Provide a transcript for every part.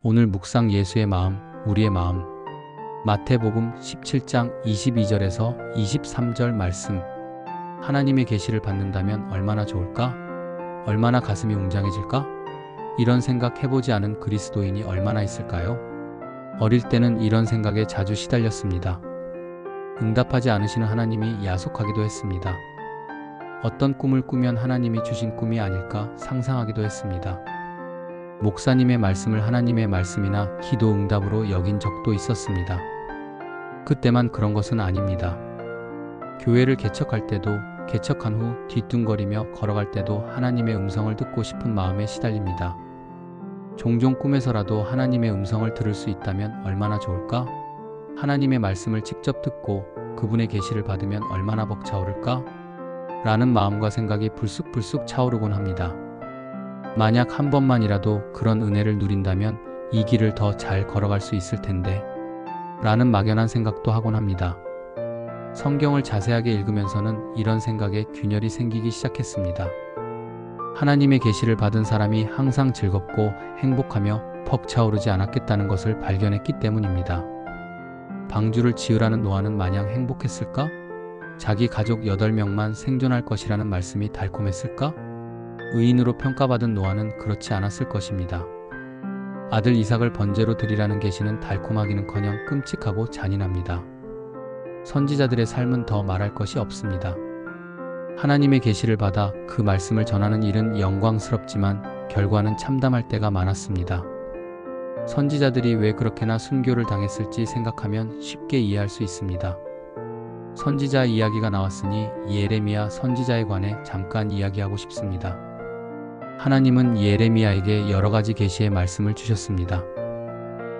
오늘 묵상 예수의 마음, 우리의 마음. 마태복음 17장 22절에서 23절 말씀. 하나님의 계시를 받는다면 얼마나 좋을까? 얼마나 가슴이 웅장해질까? 이런 생각 해보지 않은 그리스도인이 얼마나 있을까요? 어릴 때는 이런 생각에 자주 시달렸습니다. 응답하지 않으시는 하나님이 야속하기도 했습니다. 어떤 꿈을 꾸면 하나님이 주신 꿈이 아닐까 상상하기도 했습니다. 목사님의 말씀을 하나님의 말씀이나 기도 응답으로 여긴 적도 있었습니다. 그때만 그런 것은 아닙니다. 교회를 개척할 때도, 개척한 후 뒤뚱거리며 걸어갈 때도 하나님의 음성을 듣고 싶은 마음에 시달립니다. 종종 꿈에서라도 하나님의 음성을 들을 수 있다면 얼마나 좋을까? 하나님의 말씀을 직접 듣고 그분의 계시를 받으면 얼마나 벅차오를까? 라는 마음과 생각이 불쑥불쑥 차오르곤 합니다. 만약 한 번만이라도 그런 은혜를 누린다면 이 길을 더 잘 걸어갈 수 있을 텐데 라는 막연한 생각도 하곤 합니다. 성경을 자세하게 읽으면서는 이런 생각에 균열이 생기기 시작했습니다. 하나님의 계시를 받은 사람이 항상 즐겁고 행복하며 벅차오르지 않았겠다는 것을 발견했기 때문입니다. 방주를 지으라는 노아는 마냥 행복했을까? 자기 가족 8명만 생존할 것이라는 말씀이 달콤했을까? 의인으로 평가받은 노아는 그렇지 않았을 것입니다. 아들 이삭을 번제로 드리라는 계시는 달콤하기는커녕 끔찍하고 잔인합니다. 선지자들의 삶은 더 말할 것이 없습니다. 하나님의 계시를 받아 그 말씀을 전하는 일은 영광스럽지만 결과는 참담할 때가 많았습니다. 선지자들이 왜 그렇게나 순교를 당했을지 생각하면 쉽게 이해할 수 있습니다. 선지자 이야기가 나왔으니 예레미야 선지자에 관해 잠깐 이야기하고 싶습니다. 하나님은 예레미야에게 여러 가지 계시의 말씀을 주셨습니다.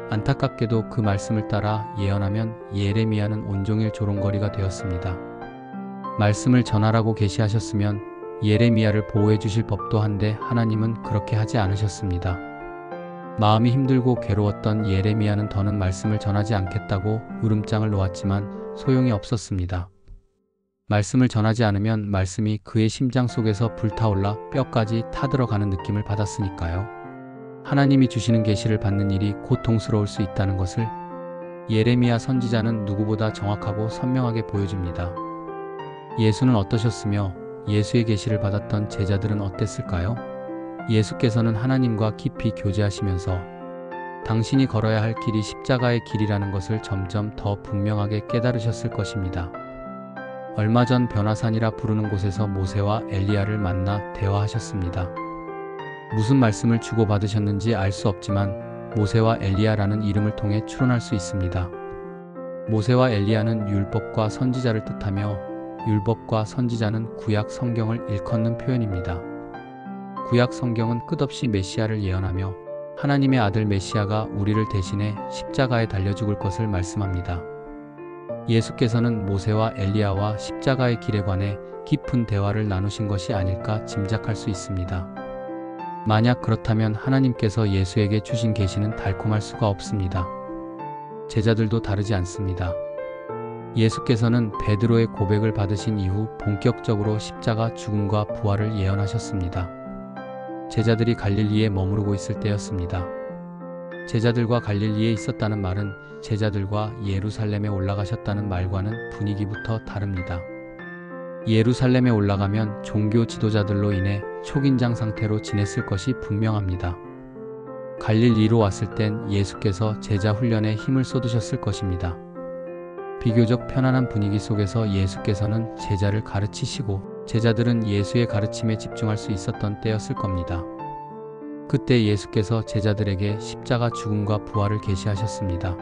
안타깝게도 그 말씀을 따라 예언하면 예레미야는 온종일 조롱거리가 되었습니다. 말씀을 전하라고 계시하셨으면 예레미야를 보호해 주실 법도 한데 하나님은 그렇게 하지 않으셨습니다. 마음이 힘들고 괴로웠던 예레미야는 더는 말씀을 전하지 않겠다고 울음장을 놓았지만 소용이 없었습니다. 말씀을 전하지 않으면 말씀이 그의 심장 속에서 불타올라 뼈까지 타들어가는 느낌을 받았으니까요. 하나님이 주시는 계시를 받는 일이 고통스러울 수 있다는 것을 예레미야 선지자는 누구보다 정확하고 선명하게 보여줍니다. 예수는 어떠셨으며 예수의 계시를 받았던 제자들은 어땠을까요? 예수께서는 하나님과 깊이 교제하시면서 당신이 걸어야 할 길이 십자가의 길이라는 것을 점점 더 분명하게 깨달으셨을 것입니다. 얼마 전 변화산이라 부르는 곳에서 모세와 엘리야를 만나 대화하셨습니다. 무슨 말씀을 주고받으셨는지 알 수 없지만 모세와 엘리야라는 이름을 통해 추론할 수 있습니다. 모세와 엘리야는 율법과 선지자를 뜻하며 율법과 선지자는 구약 성경을 일컫는 표현입니다. 구약 성경은 끝없이 메시아를 예언하며 하나님의 아들 메시아가 우리를 대신해 십자가에 달려 죽을 것을 말씀합니다. 예수께서는 모세와 엘리야와 십자가의 길에 관해 깊은 대화를 나누신 것이 아닐까 짐작할 수 있습니다. 만약 그렇다면 하나님께서 예수에게 주신 계시는 달콤할 수가 없습니다. 제자들도 다르지 않습니다. 예수께서는 베드로의 고백을 받으신 이후 본격적으로 십자가 죽음과 부활을 예언하셨습니다. 제자들이 갈릴리에 머무르고 있을 때였습니다. 제자들과 갈릴리에 있었다는 말은 제자들과 예루살렘에 올라가셨다는 말과는 분위기부터 다릅니다. 예루살렘에 올라가면 종교 지도자들로 인해 초긴장 상태로 지냈을 것이 분명합니다. 갈릴리로 왔을 땐 예수께서 제자 훈련에 힘을 쏟으셨을 것입니다. 비교적 편안한 분위기 속에서 예수께서는 제자를 가르치시고 제자들은 예수의 가르침에 집중할 수 있었던 때였을 겁니다. 그때 예수께서 제자들에게 십자가 죽음과 부활을 계시하셨습니다.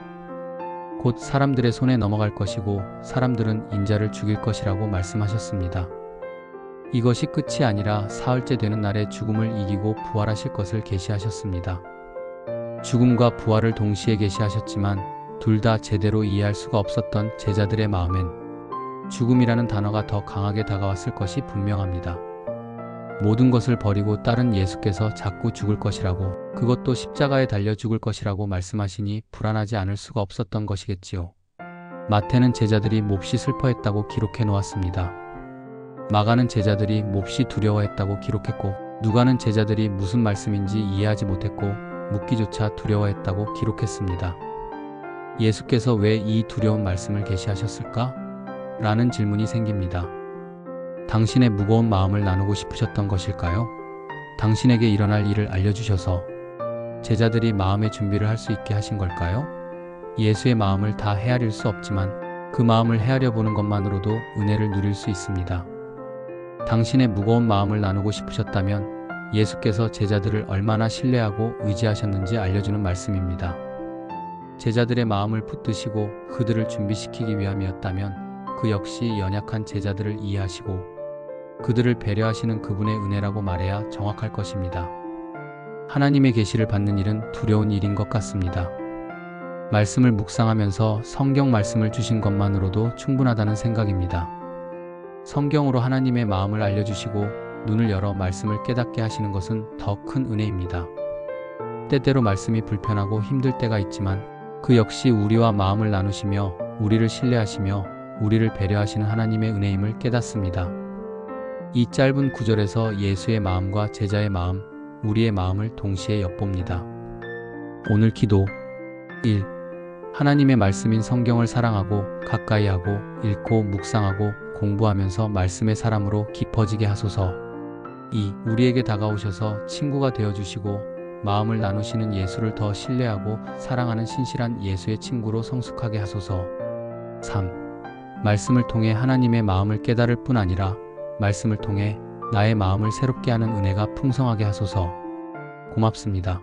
곧 사람들의 손에 넘어갈 것이고 사람들은 인자를 죽일 것이라고 말씀하셨습니다. 이것이 끝이 아니라 사흘째 되는 날에 죽음을 이기고 부활하실 것을 계시하셨습니다. 죽음과 부활을 동시에 계시하셨지만 둘 다 제대로 이해할 수가 없었던 제자들의 마음엔 죽음이라는 단어가 더 강하게 다가왔을 것이 분명합니다. 모든 것을 버리고 따른 예수께서 자꾸 죽을 것이라고, 그것도 십자가에 달려 죽을 것이라고 말씀하시니 불안하지 않을 수가 없었던 것이겠지요. 마태는 제자들이 몹시 슬퍼했다고 기록해 놓았습니다. 마가는 제자들이 몹시 두려워했다고 기록했고, 누가는 제자들이 무슨 말씀인지 이해하지 못했고, 묻기조차 두려워했다고 기록했습니다. 예수께서 왜 이 두려운 말씀을 계시하셨을까? 라는 질문이 생깁니다. 당신의 무거운 마음을 나누고 싶으셨던 것일까요? 당신에게 일어날 일을 알려주셔서 제자들이 마음의 준비를 할 수 있게 하신 걸까요? 예수의 마음을 다 헤아릴 수 없지만 그 마음을 헤아려 보는 것만으로도 은혜를 누릴 수 있습니다. 당신의 무거운 마음을 나누고 싶으셨다면 예수께서 제자들을 얼마나 신뢰하고 의지하셨는지 알려주는 말씀입니다. 제자들의 마음을 붙드시고 그들을 준비시키기 위함이었다면 그 역시 연약한 제자들을 이해하시고 그들을 배려하시는 그분의 은혜라고 말해야 정확할 것입니다. 하나님의 계시를 받는 일은 두려운 일인 것 같습니다. 말씀을 묵상하면서 성경 말씀을 주신 것만으로도 충분하다는 생각입니다. 성경으로 하나님의 마음을 알려주시고 눈을 열어 말씀을 깨닫게 하시는 것은 더 큰 은혜입니다. 때때로 말씀이 불편하고 힘들 때가 있지만 그 역시 우리와 마음을 나누시며 우리를 신뢰하시며 우리를 배려하시는 하나님의 은혜임을 깨닫습니다. 이 짧은 구절에서 예수의 마음과 제자의 마음, 우리의 마음을 동시에 엿봅니다. 오늘 기도 1. 하나님의 말씀인 성경을 사랑하고 가까이 하고 읽고 묵상하고 공부하면서 말씀의 사람으로 깊어지게 하소서. 2. 우리에게 다가오셔서 친구가 되어주시고 마음을 나누시는 예수를 더 신뢰하고 사랑하는 신실한 예수의 친구로 성숙하게 하소서. 3. 말씀을 통해 하나님의 마음을 깨달을 뿐 아니라 말씀을 통해 나의 마음을 새롭게 하는 은혜가 풍성하게 하소서. 고맙습니다.